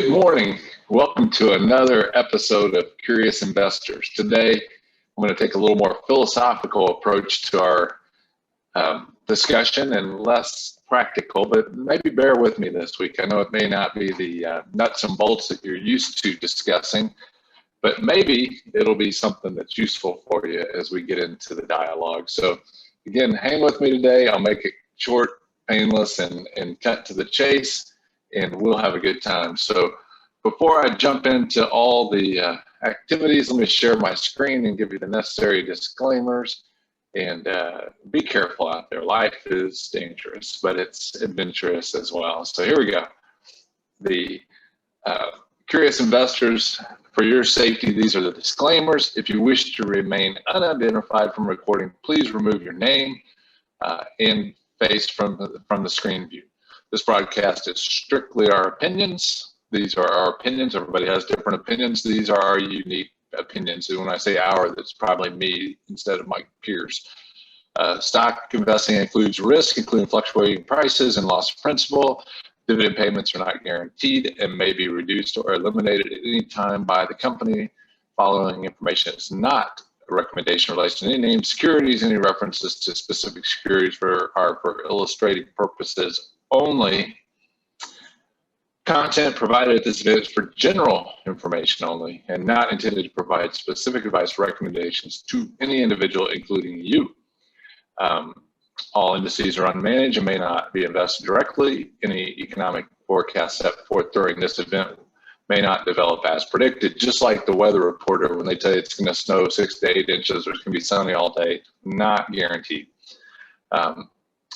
Good morning. Welcome to another episode of Curious Investors. Today, I'm going to take a little more philosophical approach to our discussion and less practical, but maybe bear with me this week. I know it may not be the nuts and bolts that you're used to discussing, but maybe it'll be something that's useful for you as we get into the dialogue. So again, hang with me today. I'll make it short, painless, and cut to the chase, and we'll have a good time. So before I jump into all the activities, let me share my screen and give you the necessary disclaimers. And be careful out there. Life is dangerous, but it's adventurous as well. So here we go. The curious investors, for your safety, these are the disclaimers. If you wish to remain unidentified from recording, please remove your name and face from the screen view. This broadcast is strictly our opinions. These are our opinions. Everybody has different opinions. These are our unique opinions. And when I say our, that's probably me instead of my peers. Stock investing includes risk, including fluctuating prices and loss of principal. Dividend payments are not guaranteed and may be reduced or eliminated at any time by the company. Following information is not a recommendation in relation to any named securities. Any references to specific securities are for illustrating purposes only. Content provided at this event is for general information only and not intended to provide specific advice or recommendations to any individual, including you. All indices are unmanaged and may not be invested directly. Any economic forecast set forth during this event may not develop as predicted. Just like the weather reporter, when they tell you it's going to snow 6 to 8 inches or it's going to be sunny all day, not guaranteed.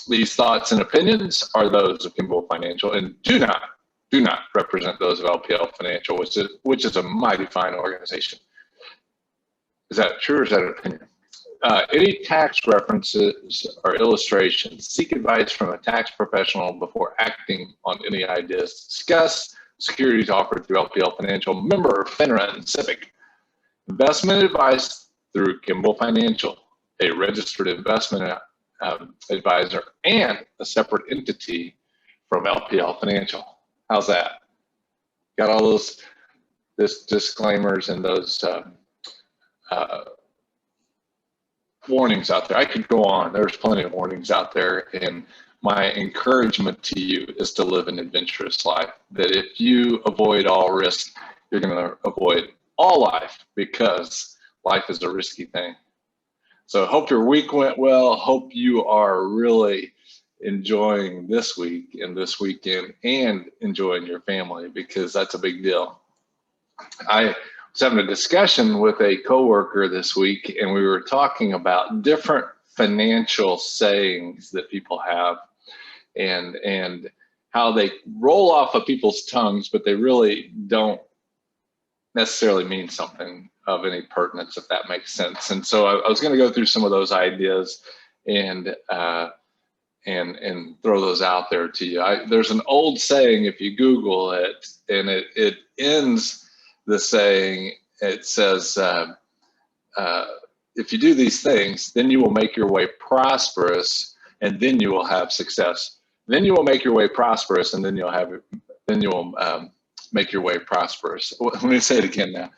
These thoughts and opinions are those of Kimball Financial and do not represent those of LPL Financial, which is a mighty fine organization. Is that true or is that an opinion? Any tax references or illustrations, seek advice from a tax professional before acting on any ideas discussed. Securities offered through LPL Financial, member FINRA and Civic. Investment advice through Kimball Financial, a registered investment advisor and a separate entity from LPL Financial. How's that? Got all those disclaimers and those warnings out there. I could go on. There's plenty of warnings out there, and my encouragement to you is to live an adventurous life. That if you avoid all risk, you're going to avoid all life, because life is a risky thing. So hope your week went well. Hope you are really enjoying this week and this weekend and enjoying your family, because that's a big deal. I was having a discussion with a coworker this week, and we were talking about different financial sayings that people have and how they roll off of people's tongues, but they really don't necessarily mean something of any pertinence, if that makes sense. And so I was going to go through some of those ideas and throw those out there to you. There's an old saying, if you Google it, and it ends the saying, it says, if you do these things, then you will make your way prosperous, and then you will have success. Then you will make your way prosperous, and then you will make your way prosperous. Let me say it again now.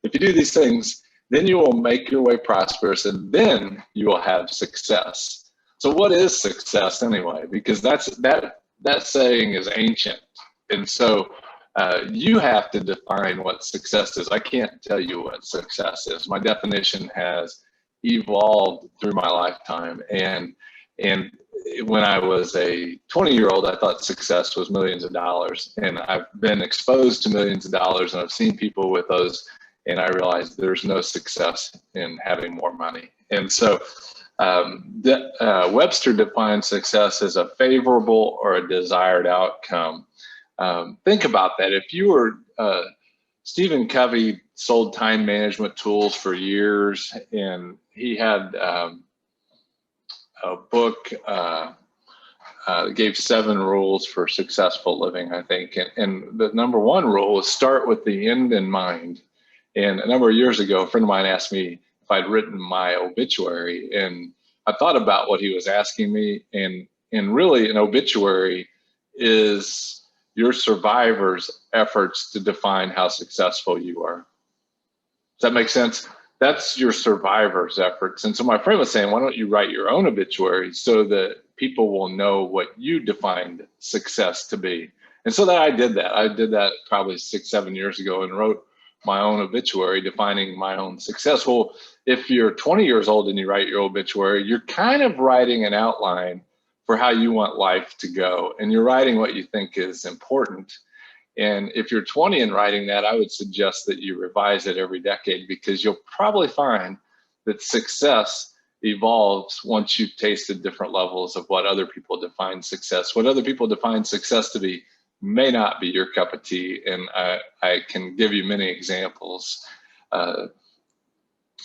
If you do these things, then you will make your way prosperous, and then you will have success. So what is success anyway? Because that saying is ancient. And so you have to define what success is. I can't tell you what success is. My definition has evolved through my lifetime. And when I was a 20-year-old, I thought success was millions of dollars. And I've been exposed to millions of dollars, and I've seen people with those, and I realized there's no success in having more money. And so Webster defines success as a favorable or a desired outcome. Think about that. If you were Stephen Covey sold time management tools for years, and he had a book gave 7 rules for successful living, I think. And the number 1 rule is start with the end in mind. And a number of years ago, a friend of mine asked me if I'd written my obituary, and I thought about what he was asking me, and really an obituary is your survivor's efforts to define how successful you are. Does that make sense? That's your survivor's efforts. And so my friend was saying, why don't you write your own obituary so that people will know what you defined success to be? And so that I did that. I did that probably 6, 7 years ago and wrote my own obituary defining my own success. Well, if you're 20 years old and you write your obituary, you're kind of writing an outline for how you want life to go. And you're writing what you think is important. And if you're 20 and writing that, I would suggest that you revise it every decade, because you'll probably find that success evolves once you've tasted different levels of what other people define success. What other people define success to be may not be your cup of tea. And I can give you many examples.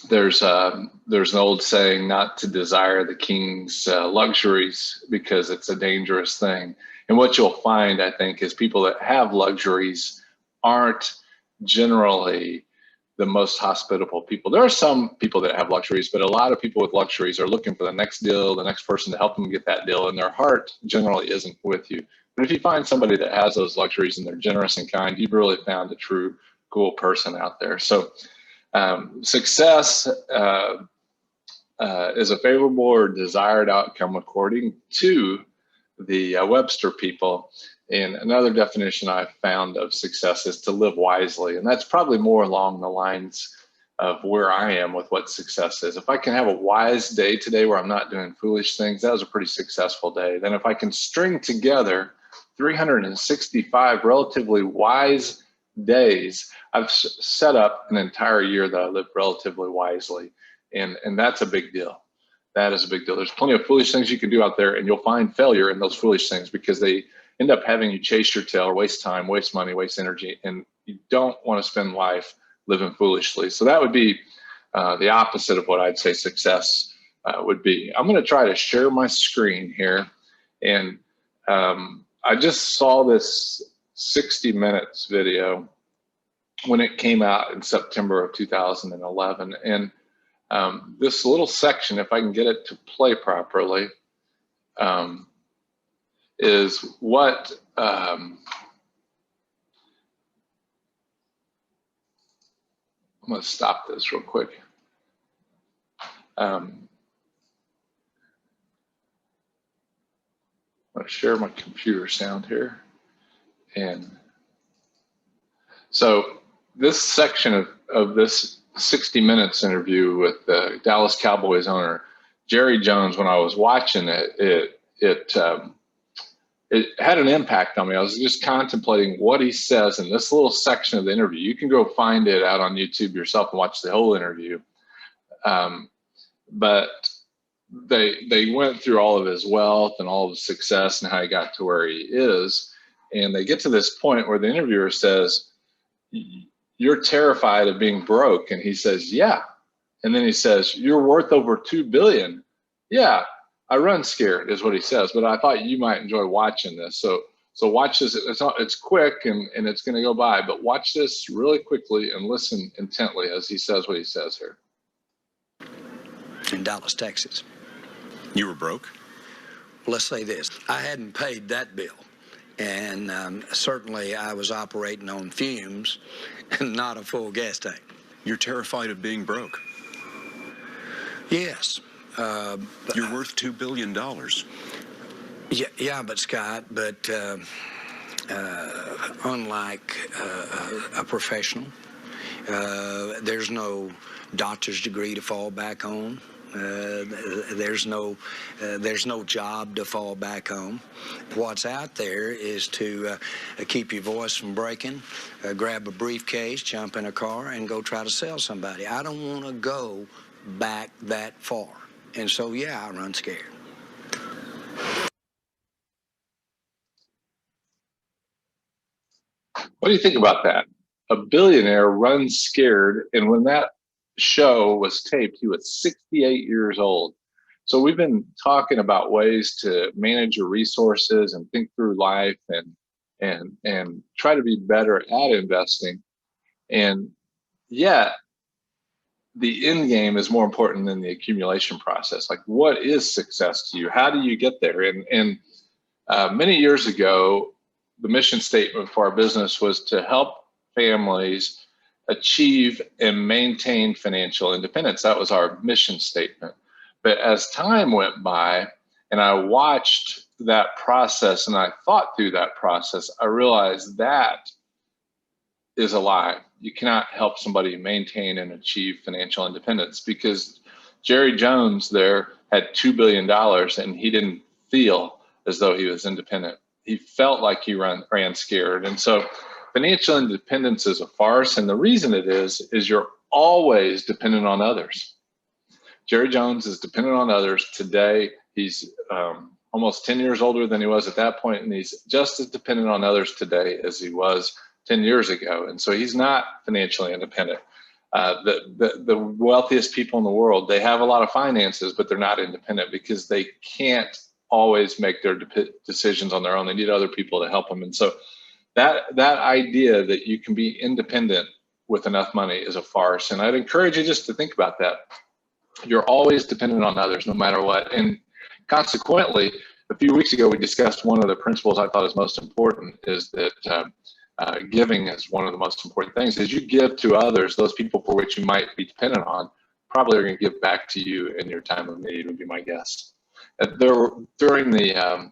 There's an old saying, not to desire the king's luxuries, because it's a dangerous thing. And what you'll find, I think, is people that have luxuries aren't generally the most hospitable people. There are some people that have luxuries, but a lot of people with luxuries are looking for the next deal, the next person to help them get that deal, and their heart generally isn't with you. But if you find somebody that has those luxuries and they're generous and kind, you've really found a true cool person out there. So success is a favorable or desired outcome according to the Webster people. And another definition I've found of success is to live wisely. And that's probably more along the lines of where I am with what success is. If I can have a wise day today where I'm not doing foolish things, that was a pretty successful day. Then if I can string together 365 relatively wise days, I've set up an entire year that I live relatively wisely. And that's a big deal. That is a big deal. There's plenty of foolish things you can do out there, and you'll find failure in those foolish things because they end up having you chase your tail, waste time, waste money, waste energy, and you don't want to spend life living foolishly. So that would be the opposite of what I'd say success would be. I'm going to try to share my screen here, and I just saw this 60 Minutes video when it came out in September of 2011, and this little section, if I can get it to play properly, is what I'm going to stop this real quick. I'm going to share my computer sound here. And so this section of this 60 Minutes interview with the Dallas Cowboys owner, Jerry Jones, when I was watching it had an impact on me. I was just contemplating what he says in this little section of the interview. You can go find it out on YouTube yourself and watch the whole interview. But they went through all of his wealth and all of his success and how he got to where he is. And they get to this point where the interviewer says, "You're terrified of being broke." And he says, "Yeah." And then he says, "You're worth over $2 billion. Yeah, I run scared," is what he says. But I thought you might enjoy watching this. So watch this. It's quick and it's going to go by, but watch this really quickly and listen intently as he says what he says here. In Dallas, Texas. You were broke? Let's say this. I hadn't paid that bill. And certainly I was operating on fumes and not a full gas tank. You're terrified of being broke? Yes. You're worth $2 billion. Yeah, but Scott, unlike a professional, there's no doctor's degree to fall back on. There's no job to fall back on. What's out there is to keep your voice from breaking, grab a briefcase, jump in a car, and go try to sell somebody. I don't want to go back that far. And so, yeah, I run scared. What do you think about that? A billionaire runs scared, and when that show was taped, he was 68 years old. So we've been talking about ways to manage your resources and think through life and try to be better at investing. And yet the end game is more important than the accumulation process. Like, what is success to you? How do you get there? And many years ago, the mission statement for our business was to help families achieve and maintain financial independence. That was our mission statement. But as time went by and I watched that process and I thought through that process, I realized that is a lie. You cannot help somebody maintain and achieve financial independence, because Jerry Jones there had $2 billion and he didn't feel as though he was independent. He felt like he ran scared. And so financial independence is a farce. And the reason it is you're always dependent on others. Jerry Jones is dependent on others today. He's almost 10 years older than he was at that point, and he's just as dependent on others today as he was 10 years ago. And so he's not financially independent. The wealthiest people in the world, they have a lot of finances, but they're not independent because they can't always make their decisions on their own. They need other people to help them. And so that idea that you can be independent with enough money is a farce. And I'd encourage you just to think about that. You're always dependent on others, no matter what. And consequently, a few weeks ago, we discussed one of the principles I thought is most important is that giving is one of the most important things. As you give to others, those people for which you might be dependent on probably are going to give back to you in your time of need, would be my guess. During the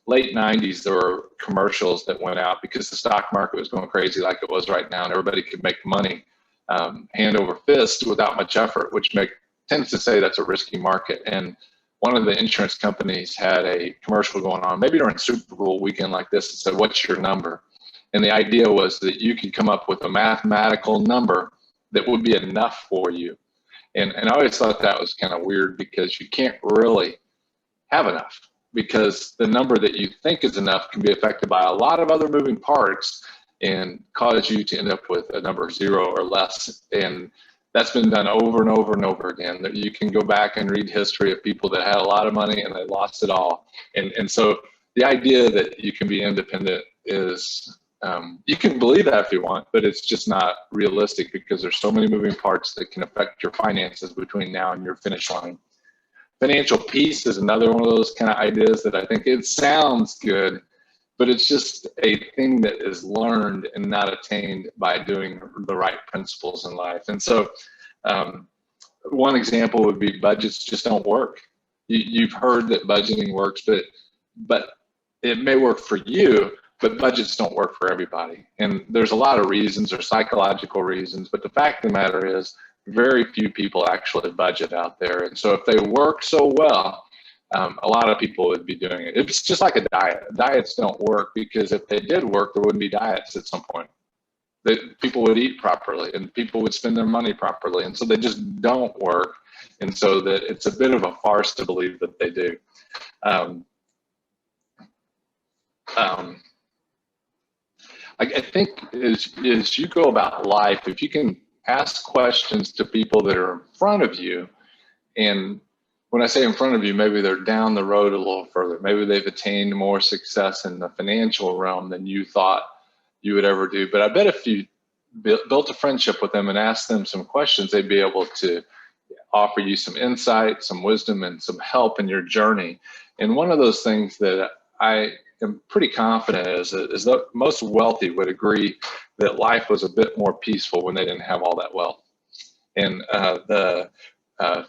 late 90s, there were commercials that went out because the stock market was going crazy like it was right now, and everybody could make money hand over fist without much effort, which tends to say that's a risky market. And one of the insurance companies had a commercial going on, maybe during Super Bowl weekend like this, that said, "What's your number?" And the idea was that you could come up with a mathematical number that would be enough for you. And I always thought that was kind of weird, because you can't really have enough, because the number that you think is enough can be affected by a lot of other moving parts and cause you to end up with a number 0 or less. And that's been done over and over and over again. That you can go back and read history of people that had a lot of money and they lost it all. And so the idea that you can be independent is, you can believe that if you want, but it's just not realistic, because there's so many moving parts that can affect your finances between now and your finish line. Financial peace is another one of those kind of ideas that I think it sounds good, but it's just a thing that is learned and not attained by doing the right principles in life. And so one example would be budgets just don't work. You've heard that budgeting works, but it may work for you, but budgets don't work for everybody. And there's a lot of reasons, or psychological reasons, but the fact of the matter is very few people actually budget out there. And so if they work so well, a lot of people would be doing it. It's just like a diet. Diets don't work, because if they did work, there wouldn't be diets at some point. People would eat properly and people would spend their money properly. And so they just don't work. And so that it's a bit of a farce to believe that they do. I think as you go about life, if you can ask questions to people that are in front of you, and when I say in front of you, maybe they're down the road a little further. Maybe they've attained more success in the financial realm than you thought you would ever do. But I bet if you built a friendship with them and asked them some questions, they'd be able to offer you some insight, some wisdom, and some help in your journey. And one of those things that I am pretty confident is that most wealthy would agree that life was a bit more peaceful when they didn't have all that wealth. And the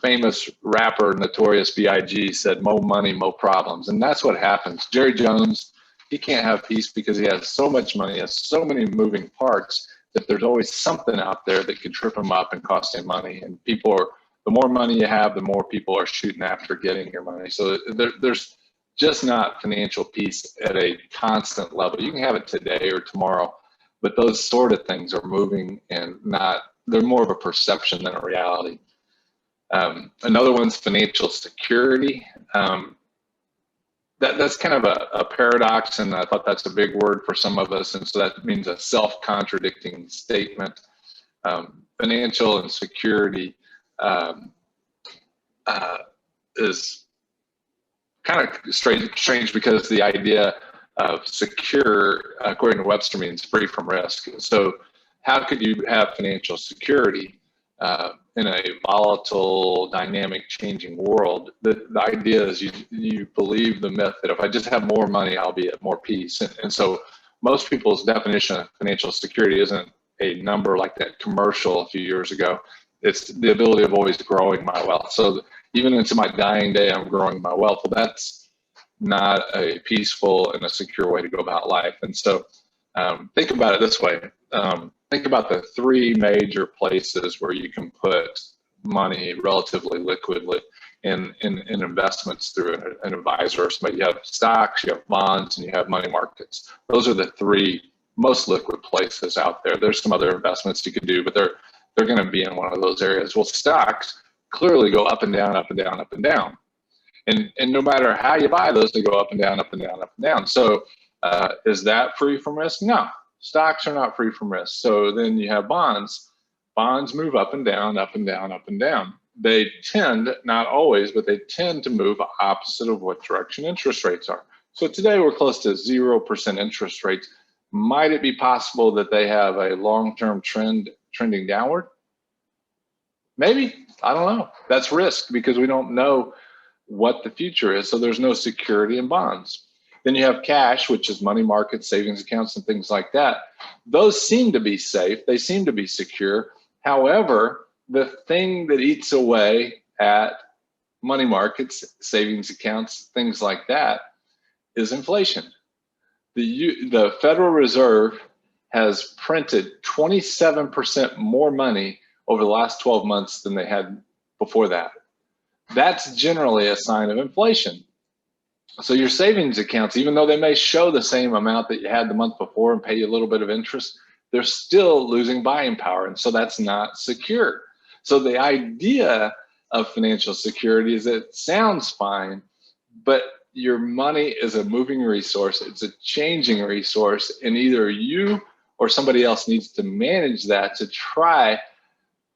famous rapper Notorious B.I.G. said, "Mo money, mo problems." And that's what happens. Jerry Jones, he can't have peace because he has so much money, he has so many moving parts, that there's always something out there that could trip him up and cost him money. And the more money you have, the more people are shooting after getting your money. So there's just not financial peace at a constant level. You can have it today or tomorrow, but those sort of things are moving and they're more of a perception than a reality. Another one's financial security. That's kind of a paradox, and I thought that's a big word for some of us, and so that means a self-contradicting statement. Financial and security is kind of strange because the idea of secure, according to Webster, means free from risk. So how could you have financial security in a volatile, dynamic, changing world? The idea is you believe the myth that if I just have more money, I'll be at more peace. And so most people's definition of financial security isn't a number like that commercial a few years ago. It's the ability of always growing my wealth. So even into my dying day, I'm growing my wealth. Well, that's not a peaceful and a secure way to go about life. And so think about it this way. Think about the three major places where you can put money relatively liquidly in investments through an advisor. So you have stocks, you have bonds, and you have money markets. Those are the three most liquid places out there. There's some other investments you could do, but they're going to be in one of those areas. Well, stocks clearly go up and down, up and down, up and down. And no matter how you buy those, they go up and down, up and down, up and down. So is that free from risk? No, stocks are not free from risk. So then you have bonds. Bonds move up and down, up and down, up and down. They tend, not always, but they tend to move opposite of what direction interest rates are. So today we're close to 0% interest rates. Might it be possible that they have a long-term trending downward? Maybe, I don't know. That's risk because we don't know what the future is. So there's no security in bonds. Then you have cash, which is money markets, savings accounts, and things like that. Those seem to be safe. They seem to be secure. However, the thing that eats away at money markets, savings accounts, things like that is inflation. The Federal Reserve has printed 27% more money over the last 12 months than they had before that. That's generally a sign of inflation. So your savings accounts, even though they may show the same amount that you had the month before and pay you a little bit of interest, they're still losing buying power. And so that's not secure. So the idea of financial security is it sounds fine, but your money is a moving resource. It's a changing resource, and either you or somebody else needs to manage that to try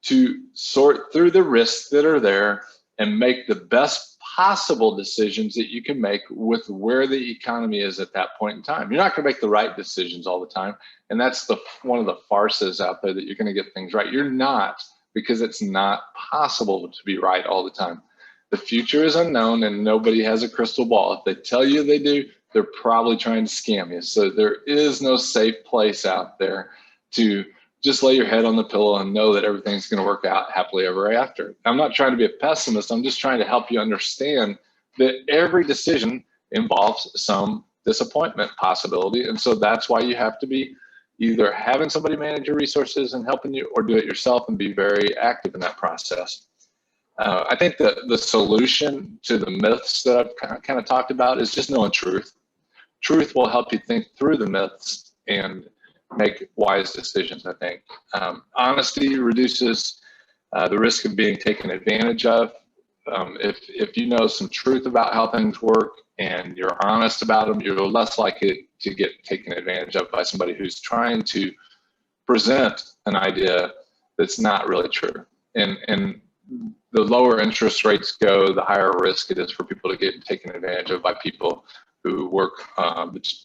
to sort through the risks that are there and make the best possible decisions that you can make with where the economy is at that point in time. You're not going to make the right decisions all the time, and that's one of the farces out there that you're going to get things right. You're not, because it's not possible to be right all the time. The future is unknown, and nobody has a crystal ball. If they tell you they do, they're probably trying to scam you. So there is no safe place out there to just lay your head on the pillow and know that everything's going to work out happily ever after. I'm not trying to be a pessimist. I'm just trying to help you understand that every decision involves some disappointment possibility. And so that's why you have to be either having somebody manage your resources and helping you, or do it yourself and be very active in that process. I think the solution to the myths that I've kind of talked about is just knowing truth. Truth will help you think through the myths and make wise decisions, I think. Honesty reduces the risk of being taken advantage of. If you know some truth about how things work and you're honest about them, you're less likely to get taken advantage of by somebody who's trying to present an idea that's not really true. And the lower interest rates go, the higher risk it is for people to get taken advantage of by people who work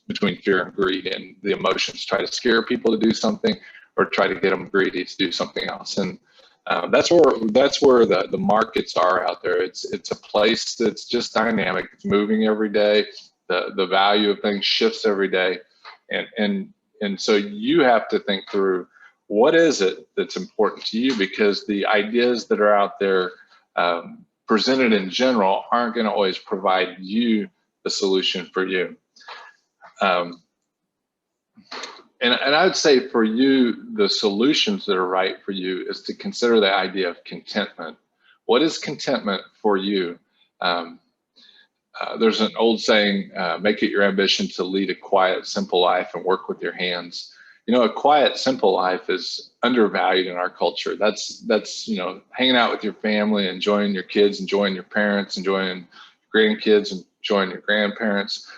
between fear and greed, and the emotions try to scare people to do something or try to get them greedy to do something else. And that's where the markets are out there. It's a place that's just dynamic. It's moving every day. The value of things shifts every day, and so you have to think through, what is it that's important to you? Because the ideas that are out there presented in general aren't going to always provide you the solution for you. And I would say for you, the solutions that are right for you is to consider the idea of contentment. What is contentment for you? There's an old saying, make it your ambition to lead a quiet, simple life and work with your hands. You know, a quiet, simple life is undervalued in our culture. That's hanging out with your family, enjoying your kids, enjoying your parents, enjoying grandkids, enjoying your grandparents,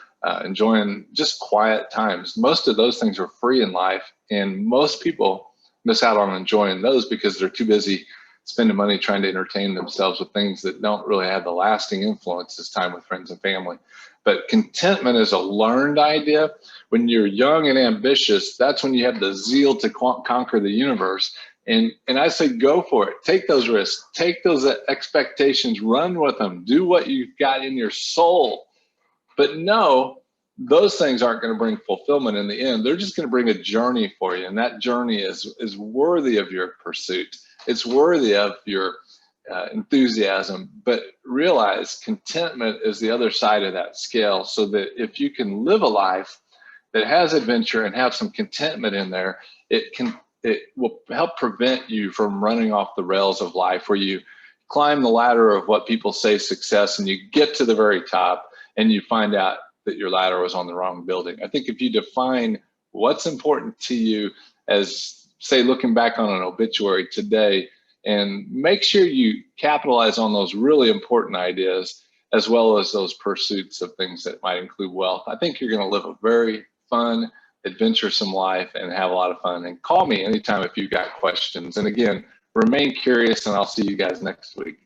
enjoying just quiet times. Most of those things are free in life, and most people miss out on enjoying those because they're too busy spending money trying to entertain themselves with things that don't really have the lasting influence as time with friends and family. But contentment is a learned idea. When you're young and ambitious, that's when you have the zeal to conquer the universe. And I say, go for it. Take those risks. Take those expectations. Run with them. Do what you've got in your soul. But know those things aren't going to bring fulfillment in the end. They're just going to bring a journey for you, and that journey is worthy of your pursuit. It's worthy of your enthusiasm. But realize contentment is the other side of that scale, so that if you can live a life that has adventure and have some contentment in there, it will help prevent you from running off the rails of life, where you climb the ladder of what people say success and you get to the very top and you find out that your ladder was on the wrong building. I think if you define what's important to you as, say, looking back on an obituary today, and make sure you capitalize on those really important ideas, as well as those pursuits of things that might include wealth, I think you're going to live a very fun, adventuresome life and have a lot of fun. And call me anytime if you've got questions. And again, remain curious, and I'll see you guys next week.